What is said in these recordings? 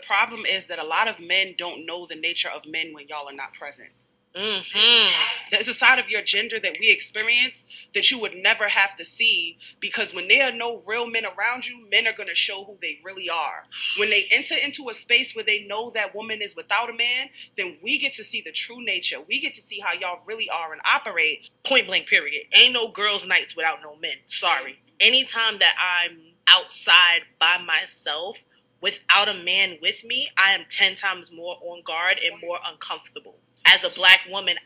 Problem is that a lot of men don't know the nature of men when y'all are not present. There's a side of your gender that we experience that you would never have to see, because when there are no real men around you, men are going to show who they really are. When they enter into a space where they know that woman is without a man, then we get to see the true nature. We get to see how y'all really are and operate. Point blank, period. Ain't no girls' nights without no men. Sorry. Anytime that I'm outside by myself without a man with me, I am 10 times more on guard and more uncomfortable. As a black woman,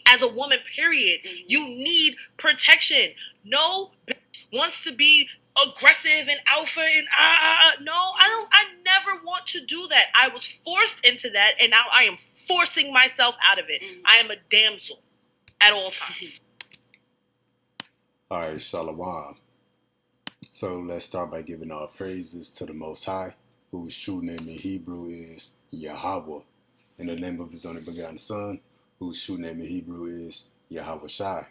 as a woman, period, you need protection. No bitch wants to be aggressive and alpha and no, I never want to do that. I was forced into that, and now I am forcing myself out of it. I am a damsel at all times. All right, Shalom. So let's start by giving our praises to the Most High, whose true name in Hebrew is Yahweh, in the name of His only begotten Son, whose true name in Hebrew is Yahweh Shai,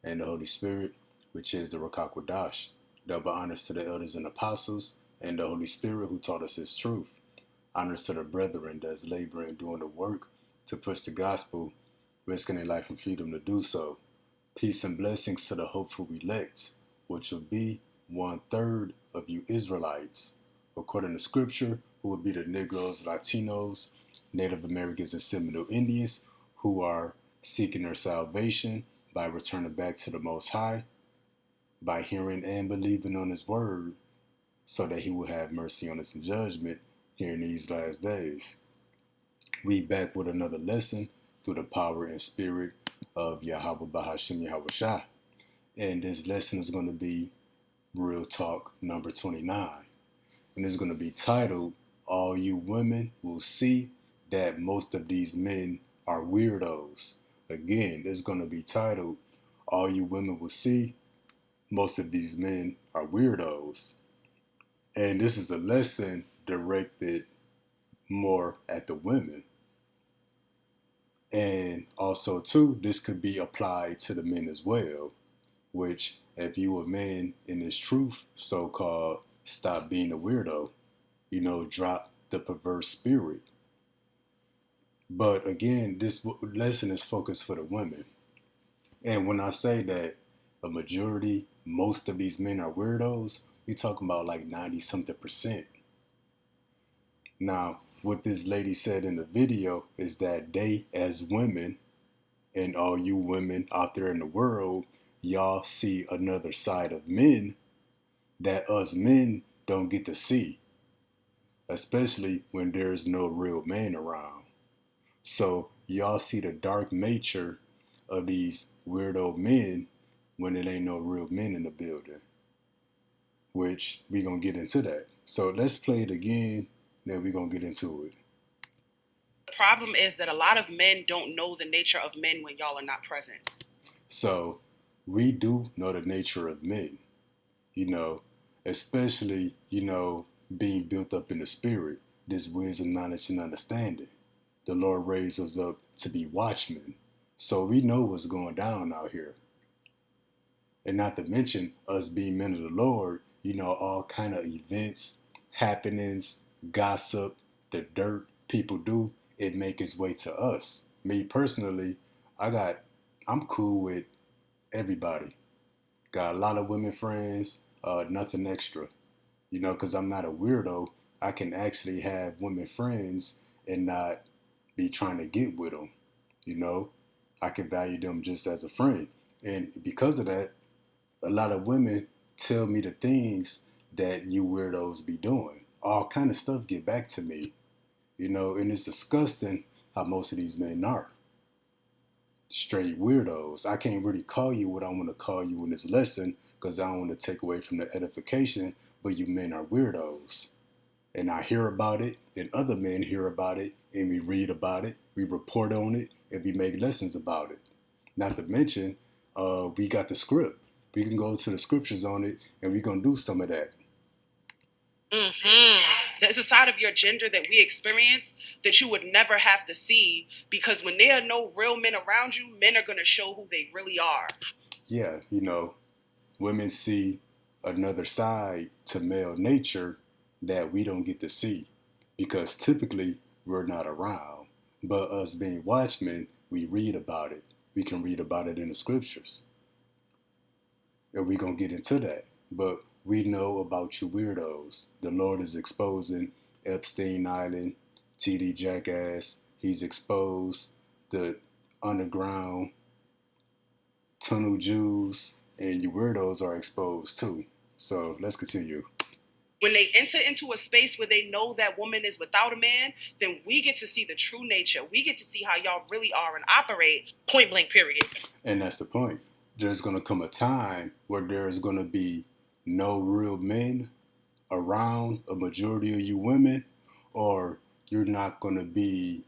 and the Holy Spirit, which is the Ruach HaKodesh. Double honors to the elders and apostles, and the Holy Spirit who taught us His truth. Honors to the brethren that's laboring and doing the work to push the gospel, risking their life and freedom to do so. Peace and blessings to the hopeful elect, which will be 1/3 of you Israelites, according to Scripture, who will be the Negroes, Latinos, Native Americans, and Seminole Indians, who are seeking their salvation by returning back to the Most High, by hearing and believing on His word, so that He will have mercy on us in judgment here in these last days. We back with another lesson through the power and spirit of Yahweh Bahashim Yahweh Shai. And this lesson is going to be Real Talk number 29. And it's going to be titled, All You Women Will See That Most of These Men Are Weirdos. Again, it's going to be titled, All You Women Will See Most of These Men Are Weirdos. And this is a lesson directed more at the women. And also, too, this could be applied to the men as well, which, if you a man in this truth, so-called, stop being a weirdo, drop the perverse spirit. But again, this lesson is focused for the women. And when I say that a majority, most of these men are weirdos, we talking about like 90-something%. Now, what this lady said in the video is that they, as women, and all you women out there in the world, y'all see another side of men that us men don't get to see, especially when there's no real man around. So y'all see the dark nature of these weirdo men when it ain't no real men in the building, which we gonna get into that. So let's play it again, then we gonna get into it. The problem is that a lot of men don't know the nature of men when y'all are not present. So we do know the nature of men, especially, being built up in the spirit, this wisdom, knowledge, and understanding. The Lord raised us up to be watchmen. So we know what's going down out here. And not to mention us being men of the Lord, all kind of events, happenings, gossip, the dirt people do, it make its way to us. Me personally, I'm cool with everybody. Got a lot of women friends, nothing extra. Because I'm not a weirdo, I can actually have women friends and not be trying to get with them. I can value them just as a friend. And because of that, a lot of women tell me the things that you weirdos be doing. All kind of stuff get back to me, and it's disgusting how most of these men are. Straight weirdos. I can't really call you what I want to call you in this lesson because I don't want to take away from the edification, but you men are weirdos. And I hear about it, and other men hear about it, and we read about it, we report on it, and we make lessons about it. Not to mention, we got the script. We can go to the scriptures on it, and we're going to do some of that. There's a side of your gender that we experience that you would never have to see, because when there are no real men around you, men are going to show who they really are. Yeah, women see another side to male nature that we don't get to see. because typically we're not around. But us being watchmen, we read about it. We can read about it in the scriptures. And we're going to get into that. But we know about you weirdos. The Lord is exposing Epstein Island, TD Jackass. He's exposed the underground tunnel Jews, and you weirdos are exposed too. So let's continue. When they enter into a space where they know that woman is without a man, then we get to see the true nature. We get to see how y'all really are and operate. Point blank, period. And that's the point. There's going to come a time where there's going to be no real men around, a majority of you women, or you're not going to be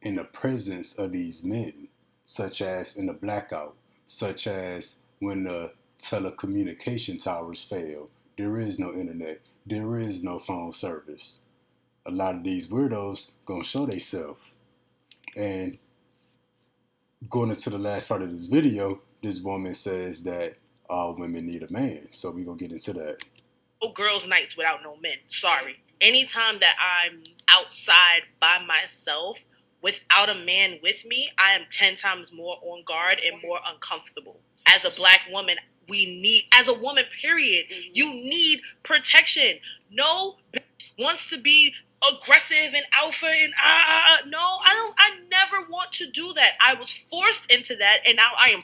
in the presence of these men, such as in the blackout, such as when the telecommunication towers fail. There is no internet. There is no phone service. A lot of these weirdos gonna show themselves. And going into the last part of this video, this woman says that all women need a man. So we gonna get into that. No girls' nights without no men. Sorry. Anytime that I'm outside by myself without a man with me, I am 10 times more on guard and more uncomfortable. As a black woman, as a woman, period, you need protection. No wants to be aggressive and alpha and no, I never want to do that. I was forced into that, and now I am.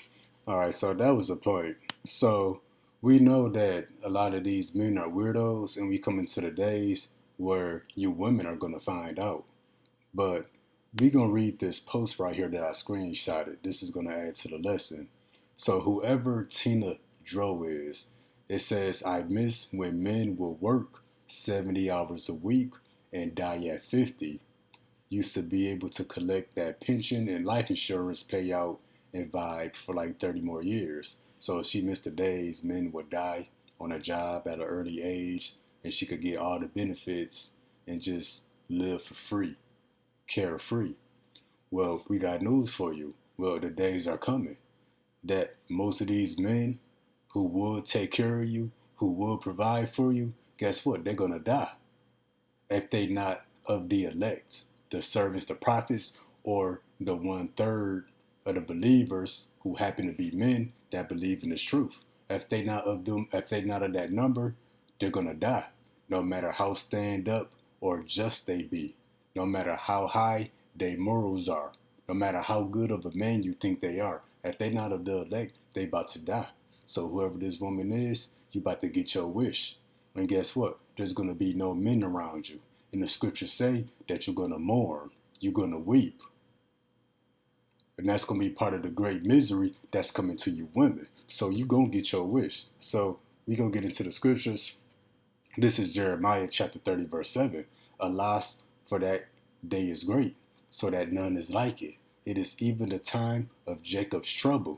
All right, so that was the point. So we know that a lot of these men are weirdos, and we come into the days where you women are going to find out. But we're going to read this post right here that I screenshotted. This is going to add to the lesson. So whoever Tina Dro is, it says, I miss when men will work 70 hours a week and die at 50. Used to be able to collect that pension and life insurance payout and vibe for like 30 more years. So she missed the days men would die on a job at an early age and she could get all the benefits and just live for free, carefree. Well, we got news for you. Well, the days are coming that most of these men who will take care of you, who will provide for you, guess what? They're going to die if they not of the elect, the servants, the prophets, or the 1/3 of the believers who happen to be men that believe in this truth. If they not of them, if they not of that number, they're going to die. No matter how stand up or just they be, no matter how high their morals are, no matter how good of a man you think they are, if they not of the elect, they about to die. So whoever this woman is, you about to get your wish. And guess what? There's going to be no men around you. And the scriptures say that you're going to mourn. You're going to weep. And that's going to be part of the great misery that's coming to you women. So you're going to get your wish. So we're going to get into the scriptures. This is Jeremiah chapter 30, verse 7. Alas, for that day is great, so that none is like it. It is even the time of Jacob's trouble,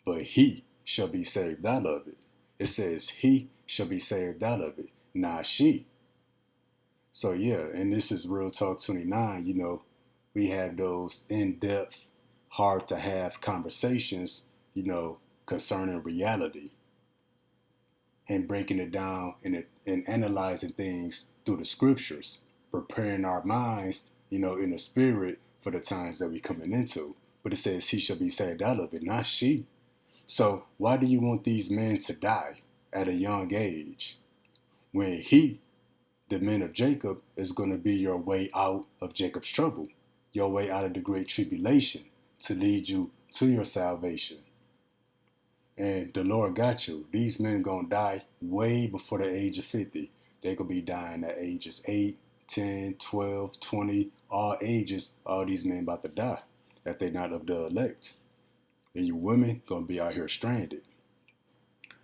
but he shall be saved out of it. It says he shall be saved out of it, not she. So yeah, and this is Real Talk 29. You know, we have those in-depth, hard to have conversations, you know, concerning reality and breaking it down and analyzing things through the scriptures, preparing our minds, you know, in the spirit for the times that we're coming into. But it says he shall be saved out of it, not she. So why do you want these men to die at a young age when he, the men of Jacob, is going to be your way out of Jacob's trouble, your way out of the great tribulation to lead you to your salvation? And the Lord got you. These men are going to die way before the age of 50. They're going to be dying at ages 8, 10, 12, 20, all ages. All these men about to die if they're not of the elect. And you women going to be out here stranded.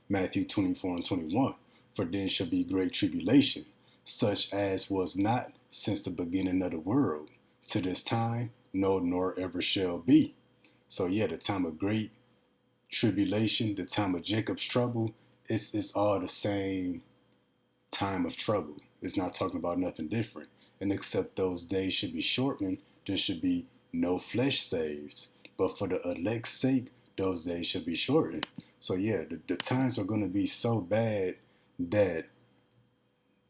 Matthew 24 and 21. For then shall be great tribulation, such as was not since the beginning of the world, to this time, no, nor ever shall be. So yeah, the time of great tribulation, the time of Jacob's trouble, it's all the same time of trouble. It's not talking about nothing different. And except those days should be shortened, there should be no flesh saved. But for the elect's sake, those days should be shortened. So yeah, the times are going to be so bad that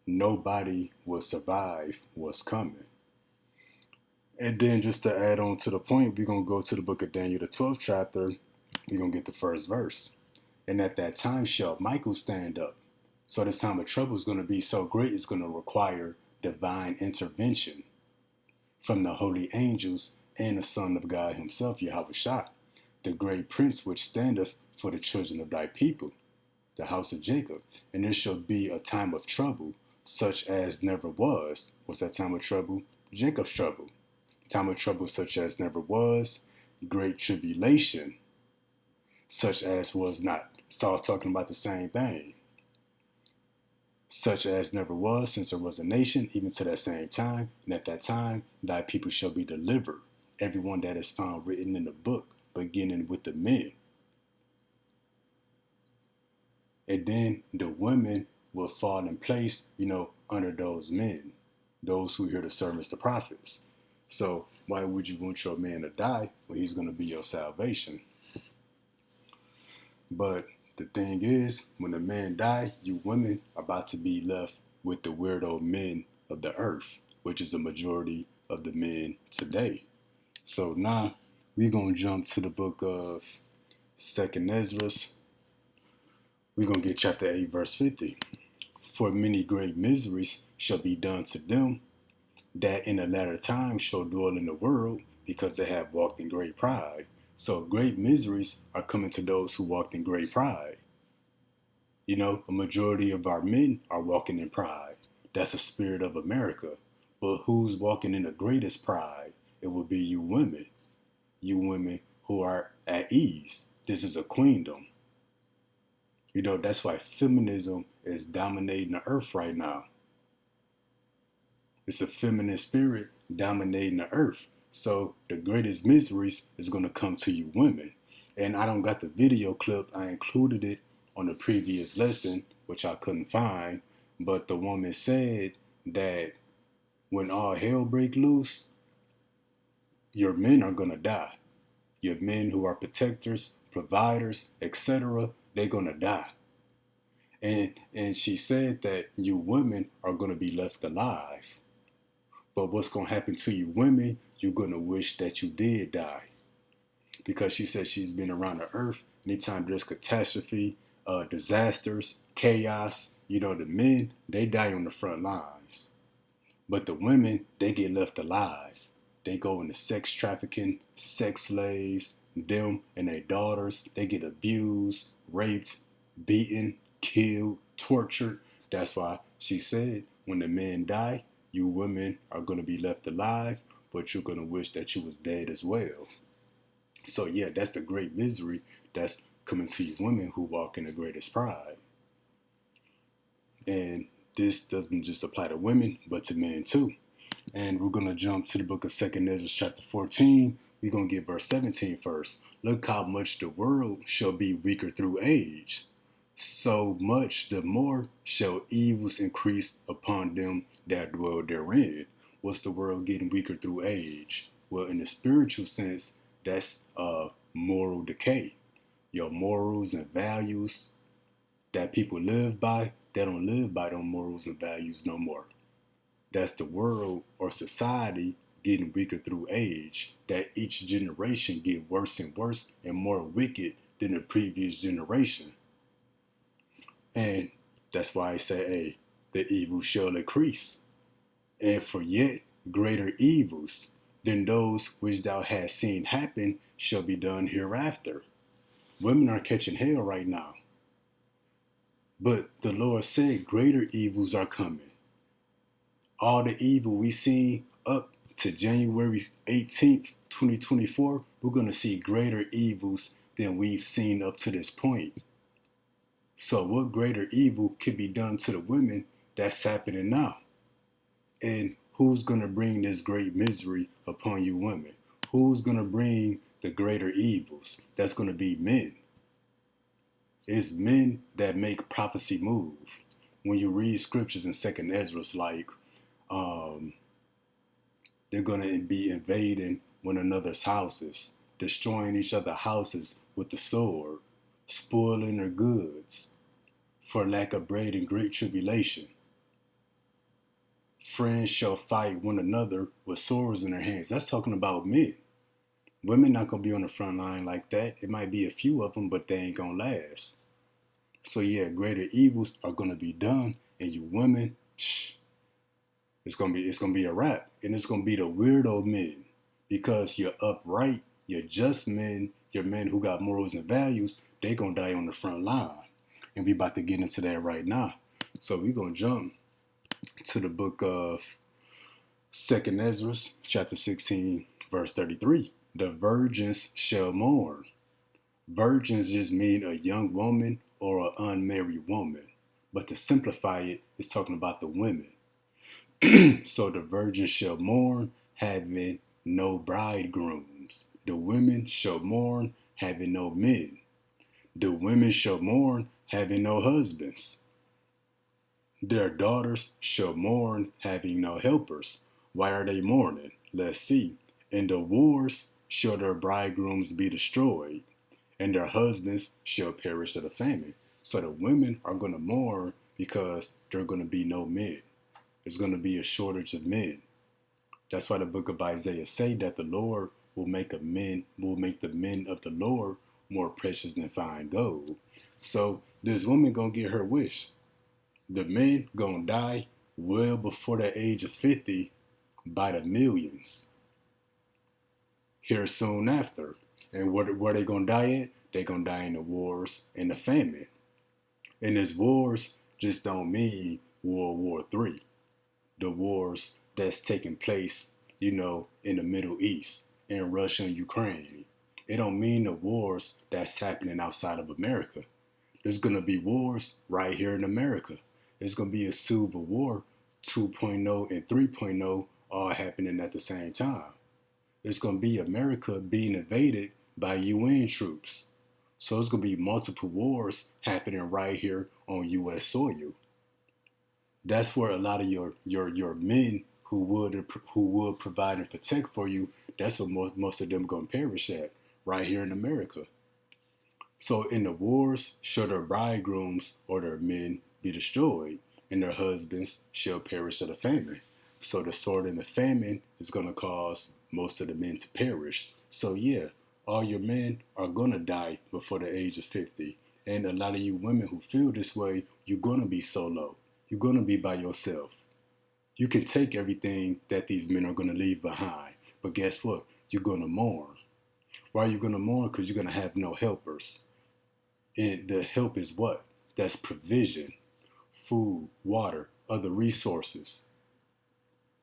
nobody will survive what's coming. And then just to add on to the point, we're going to go to the book of Daniel, the 12th chapter. We're going to get the first verse. And at that time shall Michael stand up. So this time of trouble is going to be so great, it's going to require divine intervention from the holy angels and the Son of God himself, Yahweh Shah, the great prince which standeth for the children of thy people, the house of Jacob. And there shall be a time of trouble, such as never was. What's that time of trouble? Jacob's trouble. Time of trouble such as never was. Great tribulation, such as was not. It's all talking about the same thing. Such as never was, since there was a nation, even to that same time. And at that time, thy people shall be delivered. Everyone that is found written in the book, beginning with the men. And then the women will fall in place, under those men, those who hear the sermons, the prophets. So why would you want your man to die when he's going to be your salvation? But the thing is, when the man die, you women are about to be left with the weirdo men of the earth, which is the majority of the men today. So now we're going to jump to the book of 2nd Ezra. We're going to get chapter 8, verse 50. For many great miseries shall be done to them that in the latter time shall dwell in the world, because they have walked in great pride. So great miseries are coming to those who walked in great pride. A majority of our men are walking in pride. That's the spirit of America. But who's walking in the greatest pride? It will be you women. You women who are at ease. This is a queendom. That's why feminism is dominating the earth right now. It's a feminine spirit dominating the earth. So the greatest miseries is going to come to you women. And I don't got the video clip. I included it on the previous lesson, which I couldn't find. But the woman said that when all hell break loose, your men are going to die. Your men who are protectors, providers, etc., they're going to die. And she said that you women are going to be left alive. But what's going to happen to you women, you're going to wish that you did die. Because she said she's been around the earth. Anytime there's catastrophe, disasters, chaos, the men, they die on the front lines. But the women, they get left alive. They go into sex trafficking, sex slaves, them and their daughters. They get abused, raped, beaten, killed, tortured. That's why she said when the men die, you women are going to be left alive, but you're going to wish that you was dead as well. So yeah, that's the great misery that's coming to you women who walk in the greatest pride. And this doesn't just apply to women, but to men too. And we're going to jump to the book of 2nd Ezra chapter 14. We're going to get verse 17 first. Look how much the world shall be weaker through age. So much the more shall evils increase upon them that dwell therein. What's the world getting weaker through age? Well, in the spiritual sense, that's moral decay. Your morals and values that people live by, they don't live by those morals and values no more. That's the world or society getting weaker through age. That each generation get worse and worse and more wicked than the previous generation. And that's why I say, hey, the evil shall increase. And for yet greater evils than those which thou hast seen happen shall be done hereafter. Women are catching hell right now. But the Lord said greater evils are coming. All the evil we see up to January 18th, 2024, we're going to see greater evils than we've seen up to this point. So what greater evil could be done to the women that's happening now? And who's going to bring this great misery upon you women? Who's going to bring the greater evils? That's going to be men. It's men that make prophecy move. When you read scriptures in 2nd Ezra, it's like they're going to be invading one another's houses, destroying each other's houses with the sword, spoiling their goods for lack of bread and great tribulation. Friends shall fight one another with swords in their hands. That's talking about men. Women not going to be on the front line like that. It might be a few of them, but they ain't going to last. So yeah, greater evils are going to be done. And you women, it's gonna be a wrap. And it's going to be the weirdo men. Because you're upright, you're just men, you're men who got morals and values, they going to die on the front line. And we about to get into that right now. So we're going to jump to the book of 2nd Ezra, chapter 16, verse 33. The virgins shall mourn. Virgins just mean a young woman or an unmarried woman. But to simplify it, it's talking about the women. So the virgins shall mourn, having no bridegrooms. The women shall mourn, having no men. The women shall mourn, having no husbands. Their daughters shall mourn, having no helpers. Why are they mourning? Let's see. In the wars shall their bridegrooms be destroyed, and their husbands shall perish of the famine. So the women are going to mourn because there are going to be no men. There's going to be a shortage of men. That's why the book of Isaiah say that the Lord will make the men of the Lord more precious than fine gold. So this woman going to get her wish. The men going to die well before the age of 50 by the millions. Here soon after. And where they going to die at? They going to die in the wars and the famine. And these wars just don't mean World War III. The wars that's taking place, in the Middle East, in Russia and Ukraine. It don't mean the wars that's happening outside of America. There's going to be wars right here in America. There's going to be a Civil War 2.0 and 3.0 all happening at the same time. It's going to be America being invaded by UN troops. So it's going to be multiple wars happening right here on U.S. soil. That's where a lot of your men who would provide and protect for you, that's what most of them going to perish at, right here in America. So in the wars, shall their bridegrooms or their men be destroyed, and their husbands shall perish of the famine. So the sword and the famine is going to cause most of the men to perish. So yeah, all your men are going to die before the age of 50. And a lot of you women who feel this way, you're going to be solo. You're going to be by yourself. You can take everything that these men are going to leave behind. But guess what? You're going to mourn. Why are you going to mourn? Because you're going to have no helpers. And the help is what? That's provision. Food, water, other resources.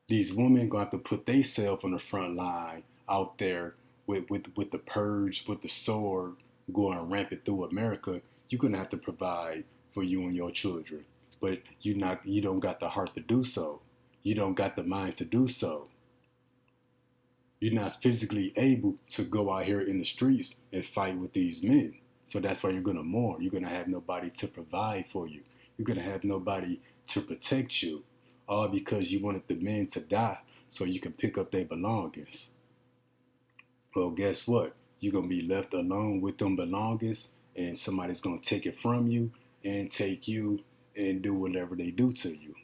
These women going to have to put themselves on the front line out there with the purge, with the sword, going rampant through America. You're going to have to provide for you and your children. But you don't got the heart to do so. You don't got the mind to do so. You're not physically able to go out here in the streets and fight with these men. So that's why you're going to mourn. You're going to have nobody to provide for you. You're going to have nobody to protect you. All because you wanted the men to die so you can pick up their belongings. Well, guess what? You're going to be left alone with them belongings, and somebody's going to take it from you and take you and do whatever they do to you.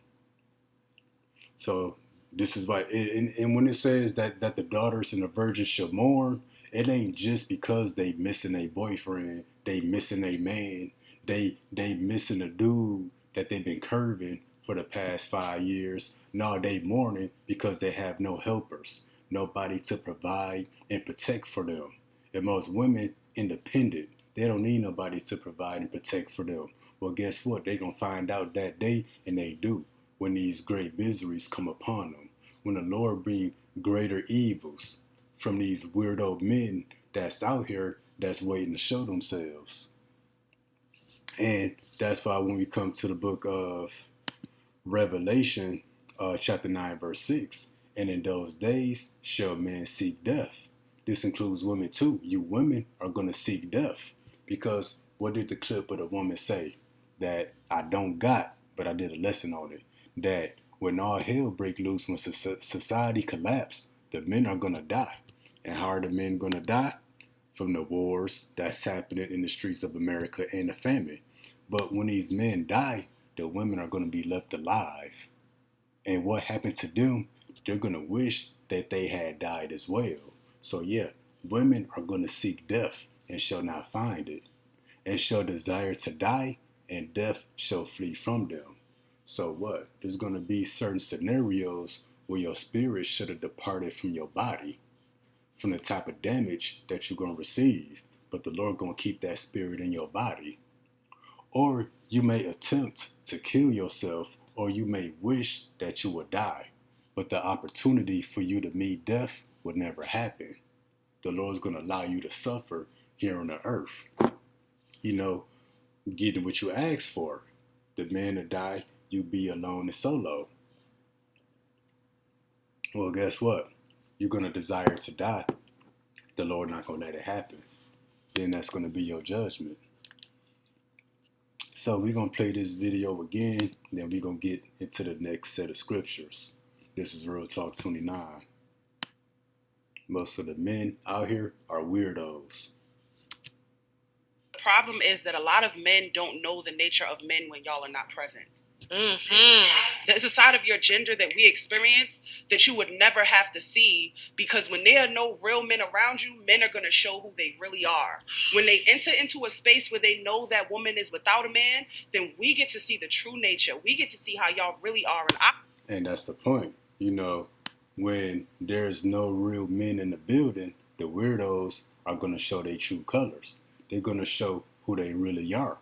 So this is why, and when it says that the daughters and the virgins shall mourn, it ain't just because they missing a boyfriend, they missing a man, they missing a dude that they've been curving for the past 5 years. No, they mourning because they have no helpers, nobody to provide and protect for them. And most women independent, they don't need nobody to provide and protect for them. Well, guess what? They gonna find out that day, and they do, when these great miseries come upon them. When the Lord bring greater evils from these weirdo men that's out here that's waiting to show themselves. And that's why when we come to the book of Revelation, chapter 9, verse 6, and in those days shall men seek death. This includes women too. You women are going to seek death. Because what did the clip of the woman say? That I don't got, but I did a lesson on it. That when all hell break loose, when society collapse, the men are going to die. And how are the men going to die? From the wars that's happening in the streets of America and the famine. But when these men die, the women are going to be left alive. And what happened to them, they're going to wish that they had died as well. So yeah, women are going to seek death and shall not find it, and shall desire to die, and death shall flee from them. So what? There's going to be certain scenarios where your spirit should have departed from your body from the type of damage that you're going to receive, but the Lord going to keep that spirit in your body. Or you may attempt to kill yourself, or you may wish that you would die, but the opportunity for you to meet death would never happen. The Lord's going to allow you to suffer here on the earth. You know, getting what you asked for. The man to die, you be alone and solo. Well, guess what? You're going to desire to die. The Lord not going to let it happen. Then that's going to be your judgment. So we're going to play this video again. Then we're going to get into the next set of scriptures. This is Real Talk 29. Most of the men out here are weirdos. The problem is that a lot of men don't know the nature of men when y'all are not present. There's a side of your gender that we experience that you would never have to see, because when there are no real men around you, men are going to show who they really are. When they enter into a space where they know that woman is without a man, then we get to see the true nature. We get to see how y'all really are. And that's the point. You know, when there's no real men in the building, the weirdos are going to show their true colors. They're going to show who they really are.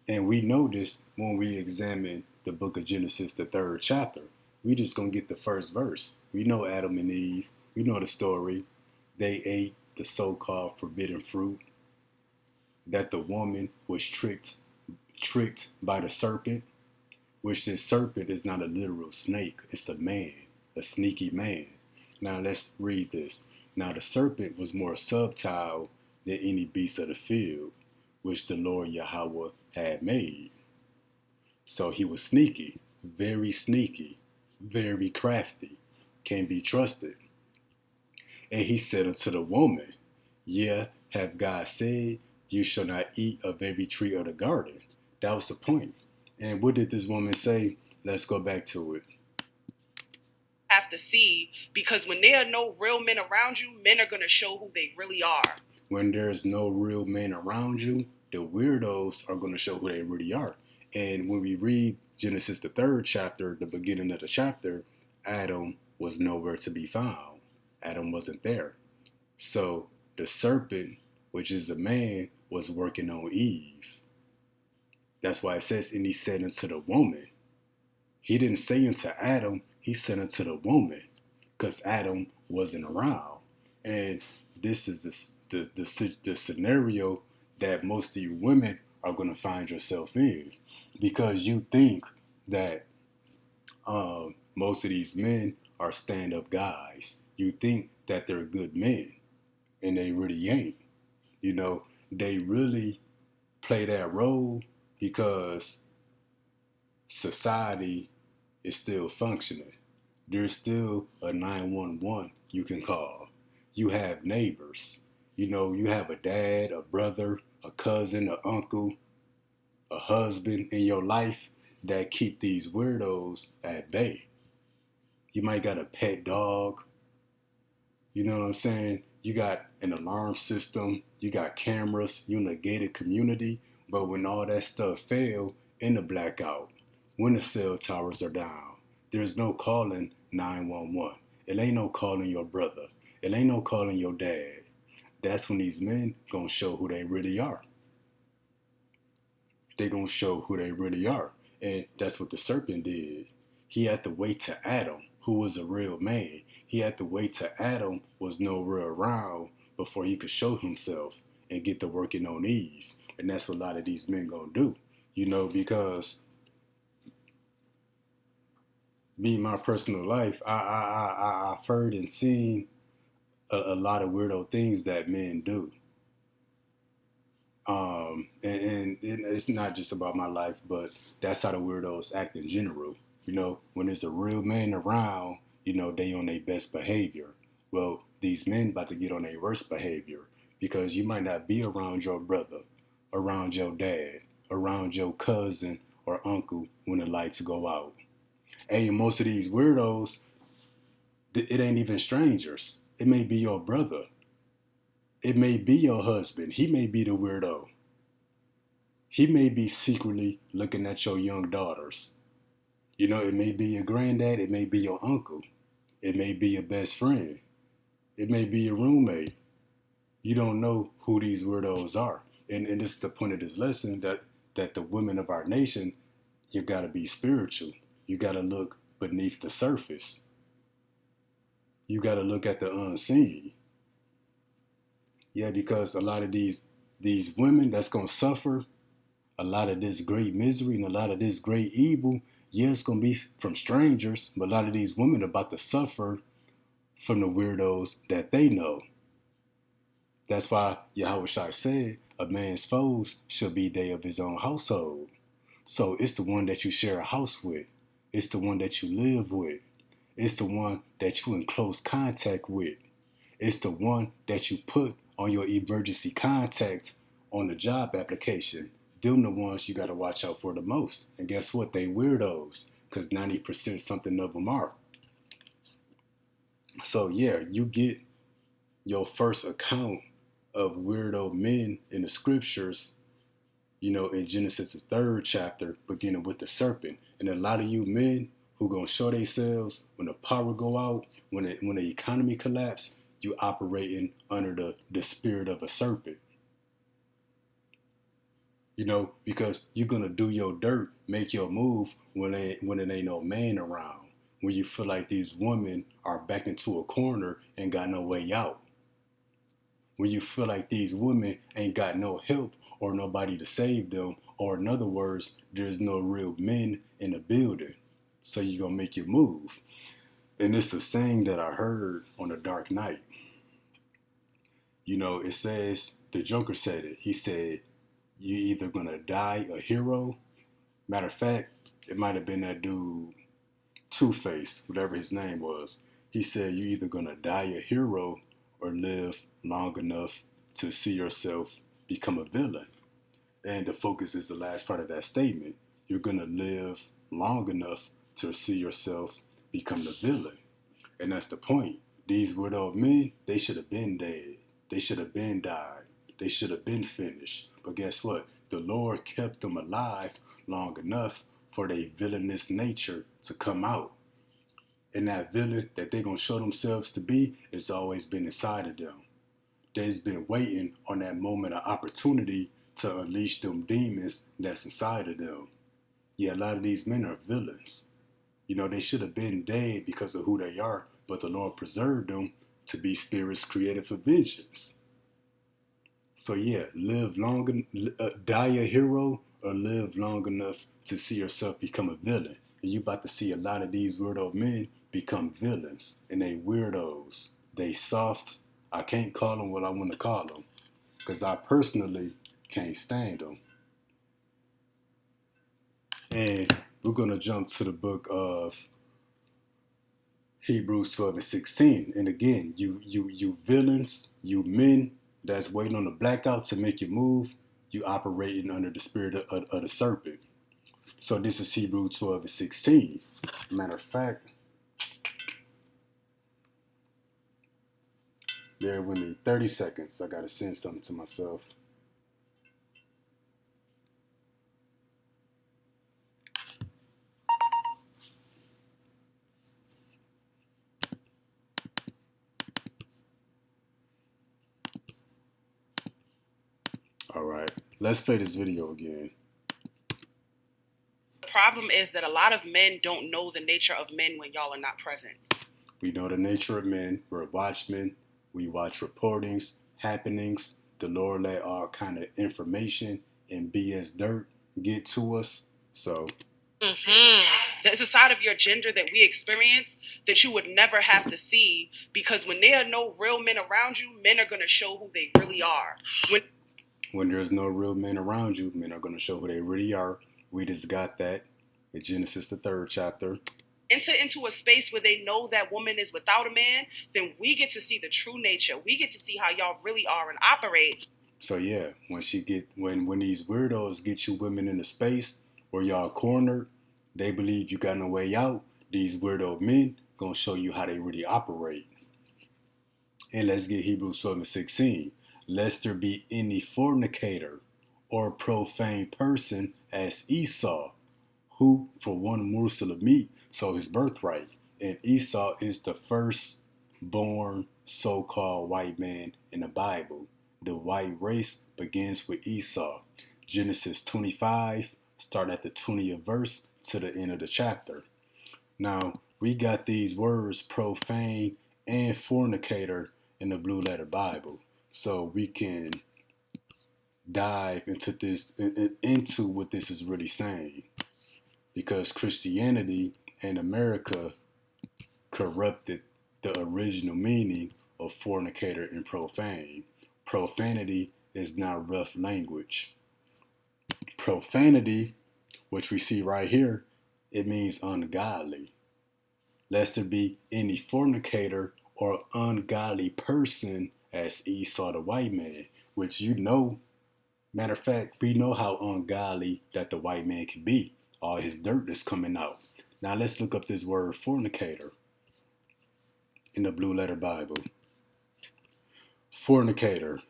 And we know this when we examine the book of Genesis, the 3rd chapter. We just going to get the first verse. We know Adam and Eve. We know the story. They ate the so-called forbidden fruit. That the woman was tricked by the serpent, which this serpent is not a literal snake. It's a man, a sneaky man. Now let's read this. Now the serpent was more subtle than any beast of the field, which the Lord Yahweh had made. So he was sneaky, very crafty, can be trusted. And he said unto the woman, yeah, have God said, you shall not eat of every tree of the garden. That was the point. And what did this woman say? Let's go back to it. Have to see, because when there are no real men around you, men are going to show who they really are. When there's no real men around you, the weirdos are going to show who they really are. And when we read Genesis, the 3rd chapter, the beginning of the chapter, Adam was nowhere to be found. Adam wasn't there. So the serpent, which is a man, was working on Eve. That's why it says, and he said unto the woman. He didn't say unto Adam, he said unto the woman, because Adam wasn't around. And this is the scenario that most of you women are going to find yourself in, because you think that most of these men are stand-up guys. You think that they're good men, and they really ain't. You know, they really play that role because society is still functioning. There's still a 911 you can call. You have neighbors. You know, you have a dad, a brother, a cousin, an uncle, a husband in your life that keep these weirdos at bay. You might got a pet dog. You know what I'm saying? You got an alarm system. You got cameras. You in a gated community. But when all that stuff fail in the blackout, when the cell towers are down, there's no calling 911. It ain't no calling your brother. It ain't no calling your dad. That's when these men gonna show who they really are. They gonna show who they really are. And that's what the serpent did. He had to wait till Adam, who was a real man. He had to wait till Adam was nowhere around before he could show himself and get to working on Eve. And that's what a lot of these men gonna do. You know, because me, my personal life, I've heard and seen a lot of weirdo things that men do. And it's not just about my life, but that's how the weirdos act in general. You know, when there's a real man around, you know, they on their best behavior. Well, these men about to get on their worst behavior, because you might not be around your brother, around your dad, around your cousin or uncle when the lights go out. Hey, most of these weirdos, it ain't even strangers. It may be your brother. It may be your husband. He may be the weirdo. He may be secretly looking at your young daughters. You know, it may be your granddad. It may be your uncle. It may be your best friend. It may be your roommate. You don't know who these weirdos are. And this is the point of this lesson that the women of our nation, you got to be spiritual. You got to look beneath the surface. You got to look at the unseen. Yeah, because a lot of these women that's going to suffer a lot of this great misery and a lot of this great evil, yeah, it's going to be from strangers, but a lot of these women are about to suffer from the weirdos that they know. That's why Yahushua said, a man's foes shall be they of his own household. So it's the one that you share a house with. It's the one that you live with. It's the one that you in close contact with. It's the one that you put on your emergency contacts on the job application. Them the ones you got to watch out for the most. And guess what? They weirdos, because 90% something of them are. So yeah, you get your first account of weirdo men in the scriptures, you know, in Genesis, the 3rd chapter, beginning with the serpent. And a lot of you men who gonna show themselves when the power go out, when the economy collapse, you operating under the spirit of a serpent. You know, because you're gonna do your dirt, make your move when it ain't no man around. When you feel like these women are backed into a corner and got no way out. When you feel like these women ain't got no help or nobody to save them, or in other words, there's no real men in the building. So you're gonna make your move. And it's a saying that I heard on a dark night. You know, it says, the Joker said it. He said, you either gonna die a hero. Matter of fact, it might have been that dude, Two-Face, whatever his name was. He said, you either gonna die a hero or live long enough to see yourself become a villain. And the focus is the last part of that statement. You're gonna live long enough to see yourself become the villain. And that's the point. These weirdo men, they should have been dead. They should have been died. They should have been finished. But guess what? The Lord kept them alive long enough for their villainous nature to come out. And that villain that they're going to show themselves to be has always been inside of them. They've been waiting on that moment of opportunity to unleash them demons that's inside of them. Yeah, a lot of these men are villains. You know, they should have been dead because of who they are, but the Lord preserved them to be spirits created for vengeance. So yeah, die a hero or live long enough to see yourself become a villain. And you about to see a lot of these weirdo men become villains. And they weirdos. They soft. I can't call them what I want to call them. Because I personally can't stand them. And we're going to jump to the book of Hebrews 12 and 16. And again, you villains, you men that's waiting on the blackout to make you move, you operating under the spirit of the serpent. So this is Hebrews 12 and 16. Matter of fact, bear with me 30 seconds. I got to send something to myself. All right, let's play this video again. The problem is that a lot of men don't know the nature of men when y'all are not present. We know the nature of men. We're watchmen. We watch reportings, happenings. The Lord let all kind of information and BS dirt get to us. So there's a side of your gender that we experience that you would never have to see, because when there are no real men around you, men are going to show who they really are. When there's no real men around you, men are going to show who they really are. We just got that in Genesis, the 3rd chapter. Enter into a space where they know that woman is without a man, then we get to see the true nature. We get to see how y'all really are and operate. So yeah, when these weirdos get you women in the space where y'all cornered, They believe you got no way out. These weirdo men gonna show you how they really operate. And let's get Hebrews 12:16. Lest there be any fornicator or profane person as Esau, who for one morsel of meat sold his birthright. And Esau is the firstborn so-called white man in the Bible. The white race begins with Esau. Genesis 25, start at the 20th verse to the end of the chapter. Now, we got these words profane and fornicator in the Blue Letter Bible. So we can dive into this, into what this is really saying. Because Christianity and America corrupted the original meaning of fornicator and profane. Profanity is not rough language. Profanity, which we see right here, it means ungodly. Lest there be any fornicator or ungodly person as Esau the white man, which you know, matter of fact, we know how ungodly that the white man can be. All his dirt is coming out. Now let's look up this word fornicator in the Blue Letter Bible. Fornicator,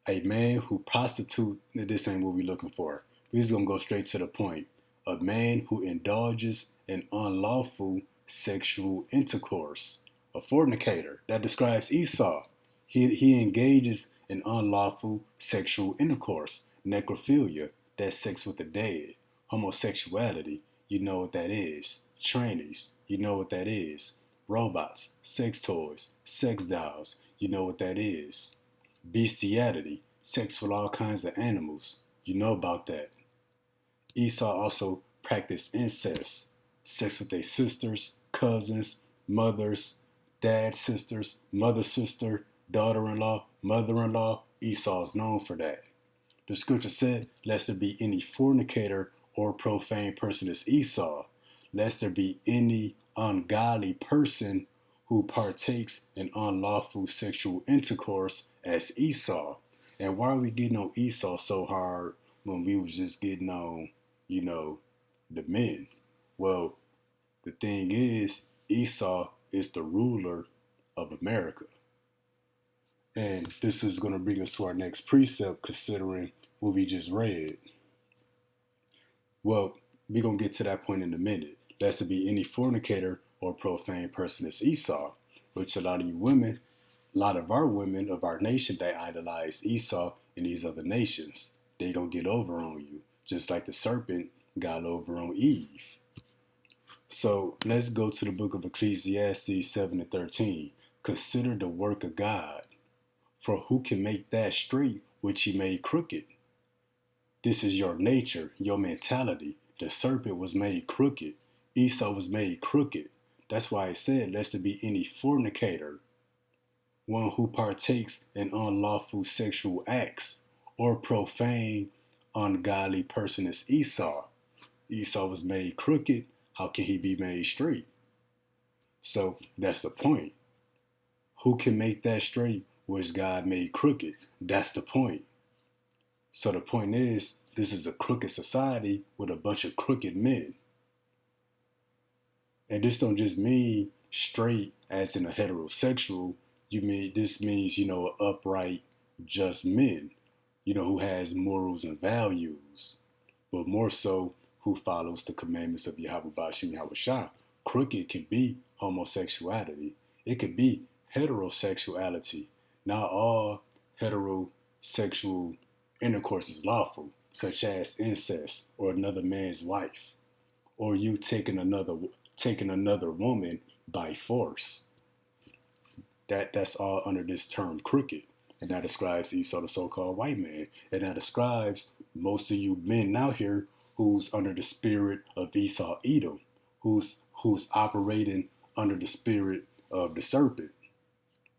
a man who prostitute. This ain't what we're looking for. We're just gonna go straight to the point. A man who indulges in unlawful sexual intercourse. A fornicator, that describes Esau. He engages in unlawful sexual intercourse. Necrophilia, that's sex with the dead. Homosexuality, you know what that is. Trannies, you know what that is. Robots, sex toys, sex dolls, you know what that is. Bestiality, sex with all kinds of animals, you know about that. Esau also practiced incest, sex with their sisters, cousins, mothers, dad sisters, mother sister, daughter-in-law, mother-in-law. Esau is known for that. The scripture said, lest there be any fornicator or profane person as Esau, lest there be any ungodly person who partakes in unlawful sexual intercourse as Esau. And why are we getting on Esau so hard when we was just getting on, the men? Well, the thing is, Esau is the ruler of America. And this is going to bring us to our next precept, considering what we just read. Well, we're going to get to that point in a minute. Lest there be any fornicator or profane person as Esau, which a lot of you women, a lot of our women of our nation, they idolize Esau and these other nations. They going to get over on you, just like the serpent got over on Eve. So let's go to the book of Ecclesiastes 7:13. Consider the work of God, for who can make that straight which he made crooked? This is your nature, your mentality. The serpent was made crooked. Esau was made crooked. That's why it said, lest there be any fornicator, one who partakes in unlawful sexual acts, or profane, ungodly person as Esau. Esau was made crooked. How can he be made straight? So that's the point. Who can make that straight which God made crooked? That's the point. So the point is, this is a crooked society with a bunch of crooked men. And this don't just mean straight as in a heterosexual. This means, upright, just men, who has morals and values, but more so who follows the commandments of Yahweh Bashim Yahweh Shah. Crooked can be homosexuality. It could be heterosexuality. Not all heterosexual intercourse is lawful, such as incest or another man's wife, or you taking another woman by force. That's all under this term crooked. And that describes Esau, the so-called white man. And that describes most of you men out here who's under the spirit of Esau Edom, who's operating under the spirit of the serpent.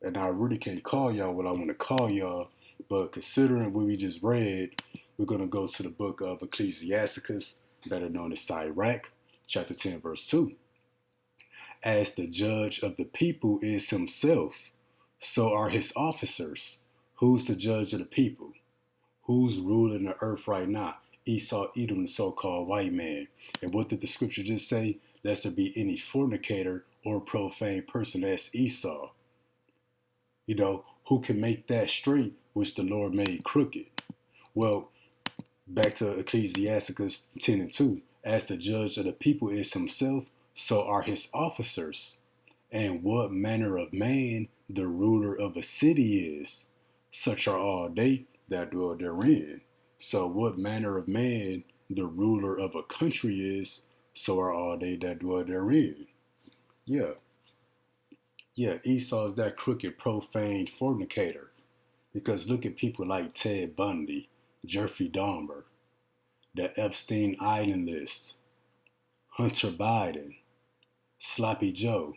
And I really can't call y'all what I want to call y'all, but considering what we just read, we're going to go to the book of Ecclesiasticus, better known as Sirach, chapter 10, verse 2. As the judge of the people is himself, so are his officers. Who's the judge of the people? Who's ruling the earth right now? Esau, Edom, the so-called white man. And what did the scripture just say? Lest there be any fornicator or profane person, that's Esau. Who can make that straight, which the Lord made crooked? Well, back to Ecclesiasticus 10 and 2. As the judge of the people is himself, so are his officers. And what manner of man the ruler of a city is, such are all they that dwell therein. So what manner of man the ruler of a country is, so are all they that dwell therein. Yeah. Esau is that crooked, profane fornicator. Because look at people like Ted Bundy, Jeffrey Dahmer, the Epstein Island list, Hunter Biden, Sloppy Joe,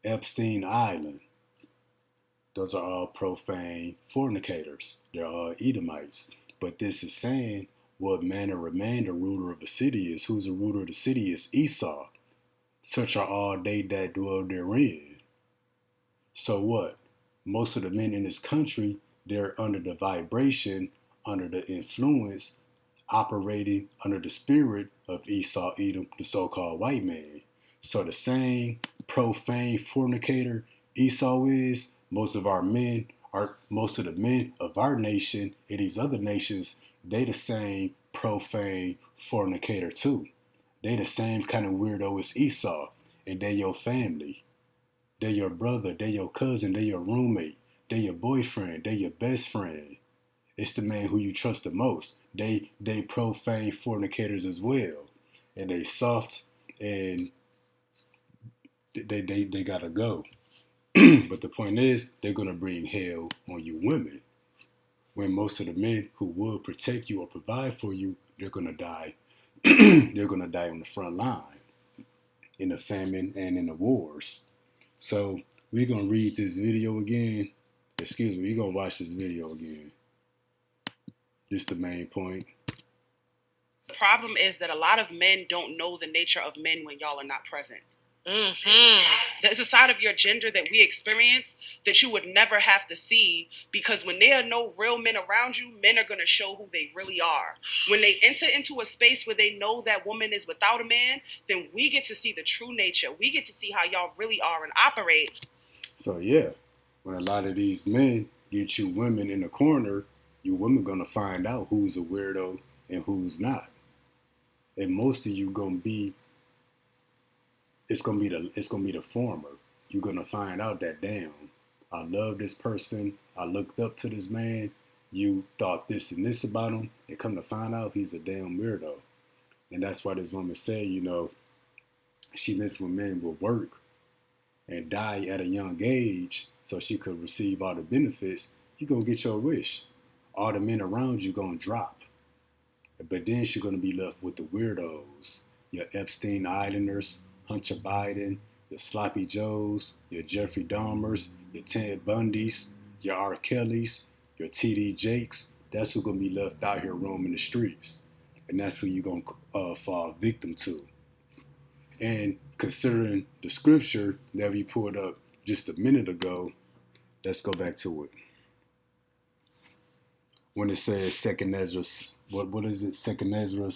Epstein Island. Those are all profane fornicators. They're all Edomites. But this is saying what manner of man the ruler of the city is. Who's the ruler of the city is Esau. Such are all they that dwell therein. So what? Most of the men in this country, they're under the vibration, under the influence, operating under the spirit of Esau, Edom, the so-called white man. So the same profane fornicator Esau is, most of the men of our nation and these other nations, they the same profane fornicator too. They the same kind of weirdo as Esau, and they your family. They your brother, they your cousin, they your roommate, they your boyfriend, they your best friend. It's the man who you trust the most. They profane fornicators as well. And they soft and they gotta go. But the point is, they're gonna bring hell on you women. When most of the men who would protect you or provide for you, they're gonna die. They're gonna die on the front line in the famine and in the wars. So we're gonna read this video again. We're gonna watch this video again. This is the main point. The problem is that a lot of men don't know the nature of men when y'all are not present. There's a side of your gender that we experience that you would never have to see, because when there are no real men around you, men are going to show who they really are. When they enter into a space where they know that woman is without a man, then we get to see the true nature. We get to see how y'all really are and operate. So yeah, when a lot of these men get you women in the corner, you women going to find out who's a weirdo and who's not. And most of you going to be, it's gonna be the former. You're gonna find out that, damn, I love this person, I looked up to this man, you thought this and this about him, and come to find out he's a damn weirdo. And that's why this woman said, she missed when men would work and die at a young age so she could receive all the benefits. You're gonna get your wish. All the men around you gonna drop. But then she's gonna be left with the weirdos, your Epstein Islanders, Hunter Biden, your Sloppy Joes, your Jeffrey Dahmers, your Ted Bundys, your R. Kellys, your T.D. Jakes. That's who's going to be left out here roaming the streets. And that's who you're going to fall victim to. And considering the scripture that we pulled up just a minute ago, let's go back to it. When it says 2nd Ezra, what is it? 2nd Ezra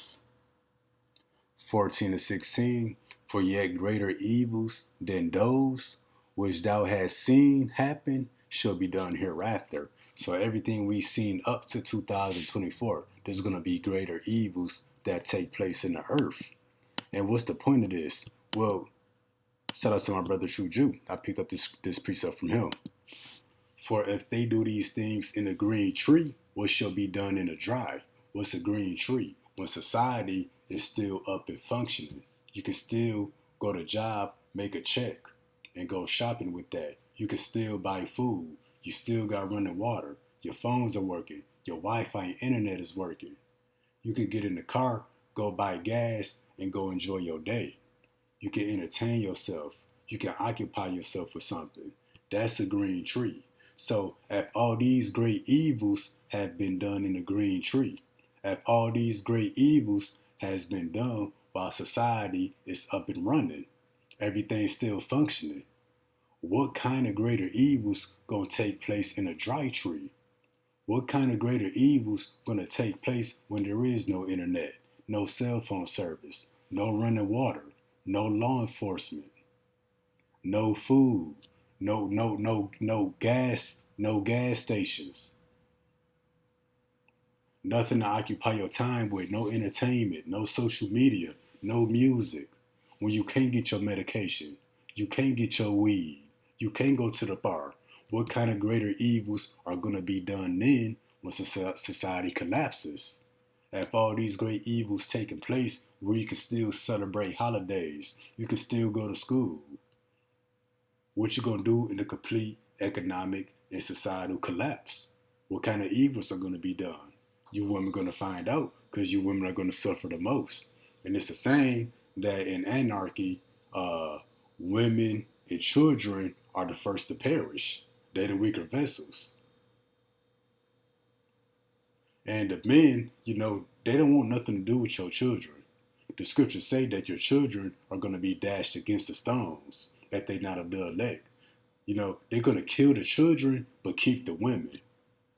14 and 16. For yet greater evils than those which thou hast seen happen shall be done hereafter. So everything we've seen up to 2024, there's going to be greater evils that take place in the earth. And what's the point of this? Well, shout out to my brother True Jew. I picked up this precept from him. For if they do these things in a green tree, what shall be done in a dry? What's a green tree? When society is still up and functioning. You can still go to job, make a check, and go shopping with that. You can still buy food. You still got running water. Your phones are working. Your Wi-Fi and internet is working. You can get in the car, go buy gas, and go enjoy your day. You can entertain yourself. You can occupy yourself with something. That's a green tree. So if all these great evils have been done in the green tree, if all these great evils has been done while society is up and running, everything's still functioning, what kind of greater evils gonna take place in a dry tree? What kind of greater evils gonna take place when there is no internet, no cell phone service, no running water, no law enforcement, no food, no gas stations, nothing to occupy your time with, no entertainment, no social media, no music. When you can't get your medication, you can't get your weed, you can't go to the bar. What kind of greater evils are going to be done then when society collapses? If all these great evils taking place where you can still celebrate holidays, you can still go to school, what you gonna do in the complete economic and societal collapse? What kind of evils are gonna be done? You women gonna find out because you women are gonna suffer the most. And it's the same that in anarchy, women and children are the first to perish. They're the weaker vessels. And the men, they don't want nothing to do with your children. The scriptures say that your children are going to be dashed against the stones, that they not of the elect. They're going to kill the children, but keep the women.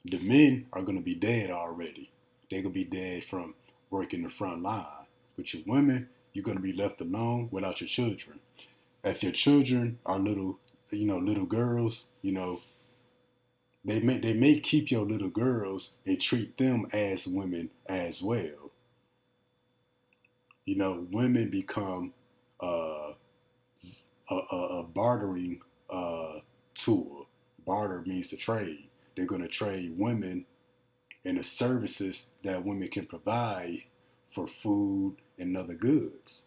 The men are going to be dead already. They're going to be dead from working the front line. But your women, you're going to be left alone without your children. If your children are little girls, they may keep your little girls and treat them as women as well. Women become a bartering tool. Barter means to trade. They're going to trade women and the services that women can provide for food and other goods.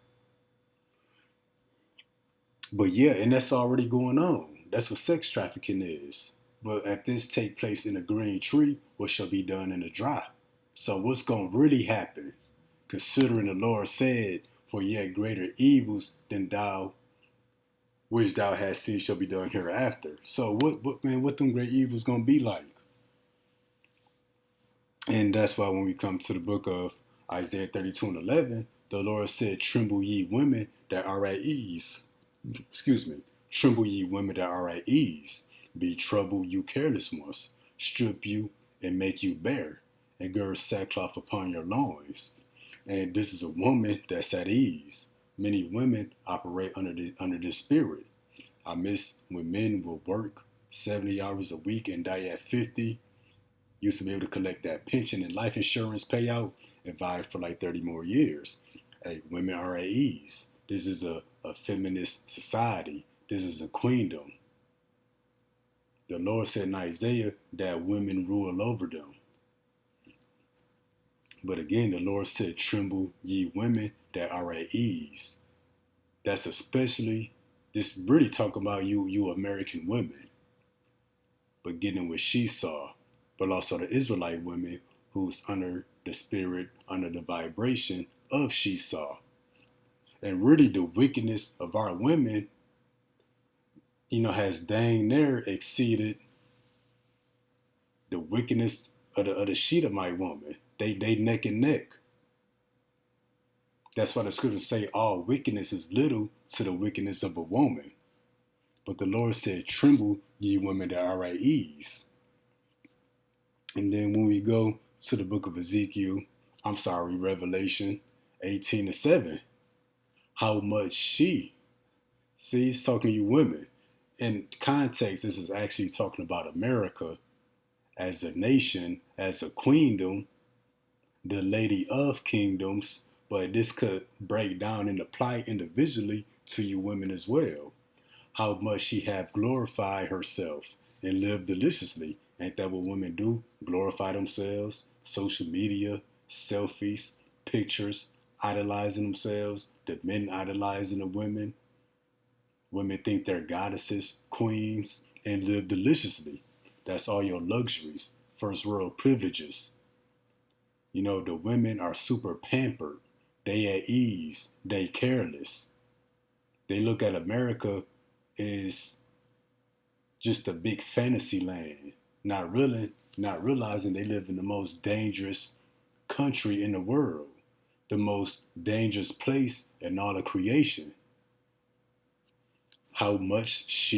But yeah, and that's already going on. That's what sex trafficking is. But if this take place in a green tree, what shall be done in the dry? So what's going to really happen? Considering the Lord said, for yet greater evils than thou, which thou hast seen shall be done hereafter. So what them great evils going to be like? And that's why when we come to the book of Isaiah 32 and 11, the Lord said, tremble ye women that are at ease. Tremble ye women that are at ease. Be troubled, you careless ones. Strip you and make you bare, and gird sackcloth upon your loins. And this is a woman that's at ease. Many women operate under this spirit. I miss when men will work 70 hours a week and die at 50. Used to be able to collect that pension and life insurance payout and vibe for like 30 more years. Hey, women are at ease. This is a feminist society. This is a queendom. The Lord said in Isaiah that women rule over them. But again, the Lord said, tremble ye women that are at ease. That's especially, this really talking about you American women. But getting what she saw, but also the Israelite women who's under the spirit, under the vibration of she saw. And really the wickedness of our women, has dang near exceeded the wickedness of the Shedemite woman. They neck and neck. That's why the scriptures say all wickedness is little to the wickedness of a woman. But the Lord said, tremble ye women that are at ease. And then when we go to the book of Revelation 18:7, how much see, it's talking to you women. In context, this is actually talking about America as a nation, as a queendom, the lady of kingdoms, but this could break down and apply individually to you women as well. How much she have glorified herself and lived deliciously. Ain't that what women do? Glorify themselves, social media, selfies, pictures, idolizing themselves, the men idolizing the women. Women think they're goddesses, queens, and live deliciously. That's all your luxuries, first world privileges. The women are super pampered. They at ease. They careless. They look at America as just a big fantasy land. Not realizing they live in the most dangerous country in the world. The most dangerous place in all of creation. How much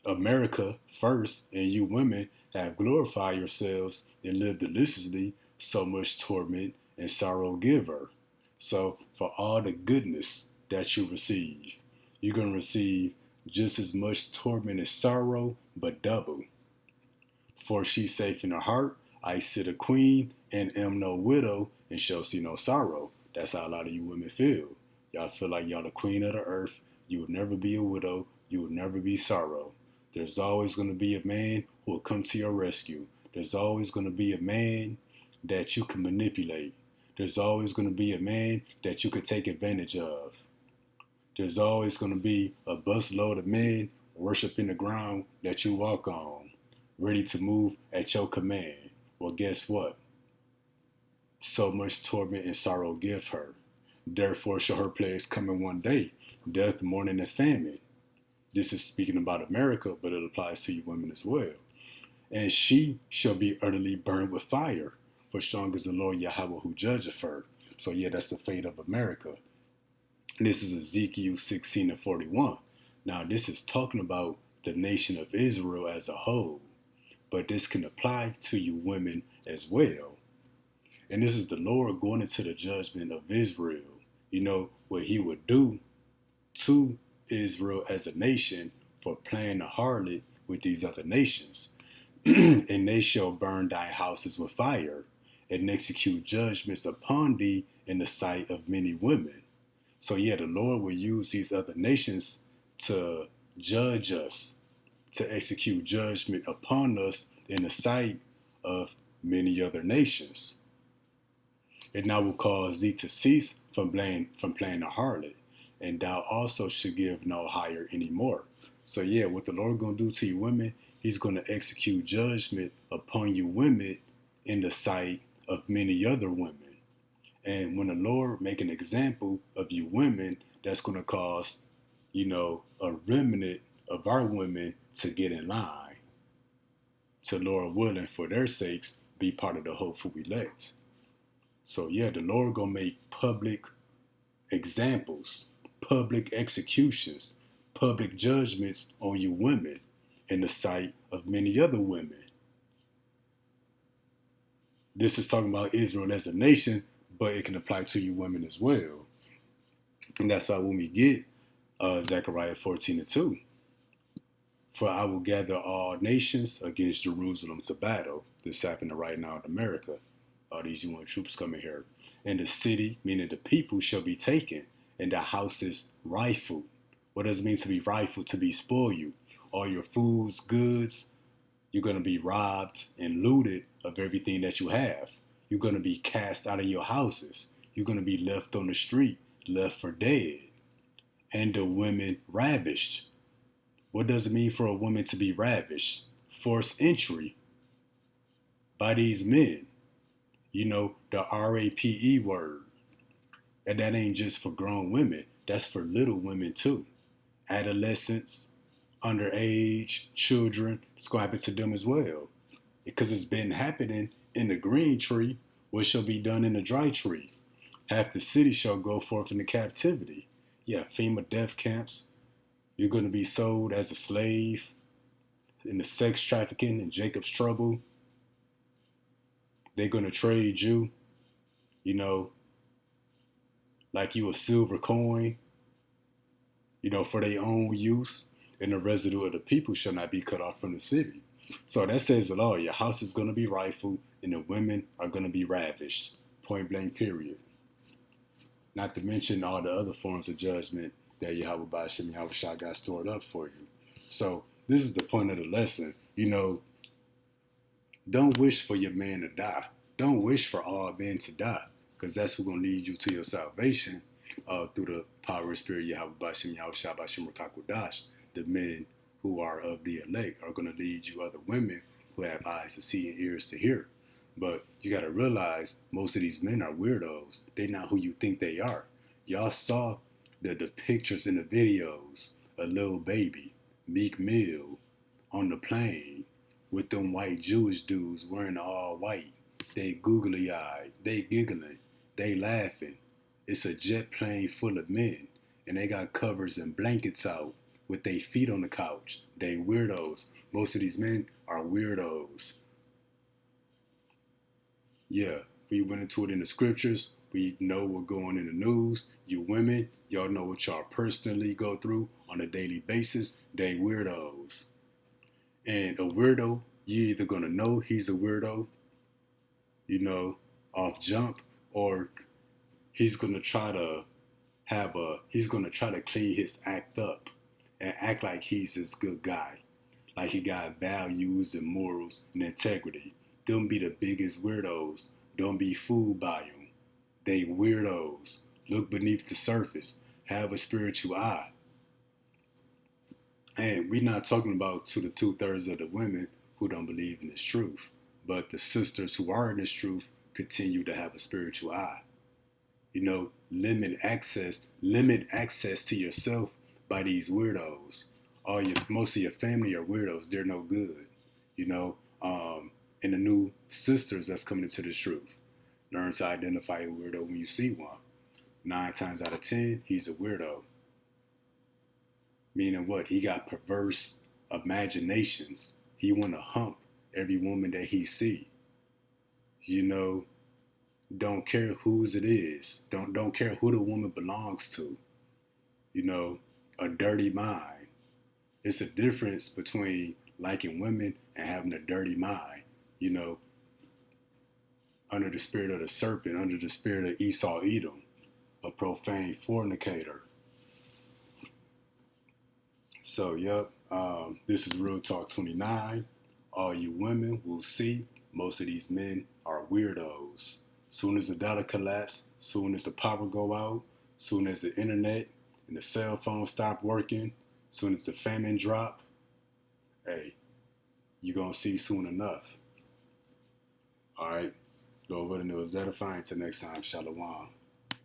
America first, and you women have glorified yourselves and live deliciously, so much torment and sorrow give her. So, for all the goodness that you receive, you're going to receive just as much torment and sorrow, but double. For she's safe in her heart, I sit a queen and am no widow and shall see no sorrow. That's how a lot of you women feel. Y'all feel like y'all the queen of the earth. You would never be a widow. You would never be sorrow. There's always going to be a man who will come to your rescue. There's always going to be a man that you can manipulate. There's always going to be a man that you could take advantage of. There's always going to be a busload of men worshiping the ground that you walk on, ready to move at your command. Well, guess what? So much torment and sorrow give her. Therefore shall her plagues come in one day, death, mourning, and famine. This is speaking about America, but it applies to you women as well. And she shall be utterly burned with fire, for strong is the Lord Yahweh who judgeth her. So yeah, that's the fate of America. And this is Ezekiel 16 and 41. Now this is talking about the nation of Israel as a whole, but this can apply to you women as well. And this is the Lord going into the judgment of Israel. You know, what he would do to Israel as a nation for playing the harlot with these other nations. And they shall burn thy houses with fire and execute judgments upon thee in the sight of many women. So yeah, the Lord will use these other nations to judge us, to execute judgment upon us in the sight of many other nations. And I will cause thee to cease from playing the harlot, and thou also should give no hire anymore. So yeah, what the Lord gonna do to you women, he's gonna execute judgment upon you women in the sight of many other women. And when the Lord make an example of you women, that's gonna cause, a remnant of our women to get in line, to Lord willing, for their sakes, be part of the hopeful elect. So yeah, the Lord gonna make public examples, public executions, public judgments on you women in the sight of many other women. This is talking about Israel as a nation, but it can apply to you women as well. And that's why when we get Zechariah 14 and 2, for I will gather all nations against Jerusalem to battle. This happening right now in America. All these UN troops coming here. And the city, meaning the people, shall be taken, and the houses rifled. What does it mean to be rifled? To be spoiled. All your foods, goods, you're going to be robbed and looted of everything that you have. You're going to be cast out of your houses. You're going to be left on the street, left for dead. And the women ravished. What does it mean for a woman to be ravished? Forced entry by these men. The RAPE word. And that ain't just for grown women. That's for little women too. Adolescents, underage, children. It's going to happen to them as well. Because it's been happening in the green tree, what shall be done in the dry tree? Half the city shall go forth into captivity. Yeah, FEMA death camps. You're going to be sold as a slave in the sex trafficking and Jacob's trouble. They're going to trade you, like you a silver coin, for their own use, and the residue of the people shall not be cut off from the city. So that says it all. Your house is going to be rifled, and the women are going to be ravished. Point blank, period. Not to mention all the other forms of judgment that Yahweh Ba'ashem Yahweh got stored up for you. So this is the point of the lesson. Don't wish for your man to die. Don't wish for all men to die, because that's who's going to lead you to your salvation through the power of spirit Yahweh Ba'ashem Yahweh Ba'ashem Rakakwadash. The men who are of the elect are going to lead you other women who have eyes to see and ears to hear. But you got to realize most of these men are weirdos. They're not who you think they are. Y'all saw the pictures in the videos of Lil Baby, Meek Mill on the plane with them white Jewish dudes wearing all white. They googly eyed, they giggling, they laughing. It's a jet plane full of men, and they got covers and blankets out with their feet on the couch. They weirdos. Most of these men are weirdos. Yeah, we went into it in the scriptures. We know what's going in the news. You women, y'all know what y'all personally go through on a daily basis. They weirdos. And a weirdo, you either gonna know he's a weirdo, you know, off jump, or he's gonna try to he's gonna try to clean his act up and act like he's this good guy. Like he got values and morals and integrity. Them be the biggest weirdos. Don't be fooled by them. They weirdos. Look beneath the surface. Have a spiritual eye. And we're not talking about to the 2/3 of the women who don't believe in this truth. But the sisters who are in this truth continue to have a spiritual eye. You know, limit access to yourself by these weirdos. Most of your family are weirdos. They're no good. You know, and the new sisters that's coming into this truth. Learn to identify a weirdo when you see one. 9 times out of 10, he's a weirdo. Meaning what? He got perverse imaginations. He want to hump every woman that he see. You know, don't care whose it is. Don't care who the woman belongs to. You know, a dirty mind. It's a difference between liking women and having a dirty mind. You know, under the spirit of the serpent, under the spirit of Esau Edom, a profane fornicator. So, yep, this is Real Talk 29. All you women will see most of these men are weirdos. Soon as the dollar collapse, soon as the power go out, soon as the internet and the cell phone stop working, soon as the famine drop, hey, you're going to see soon enough. All right, Lord willing, it was edifying. Until next time, Shalom.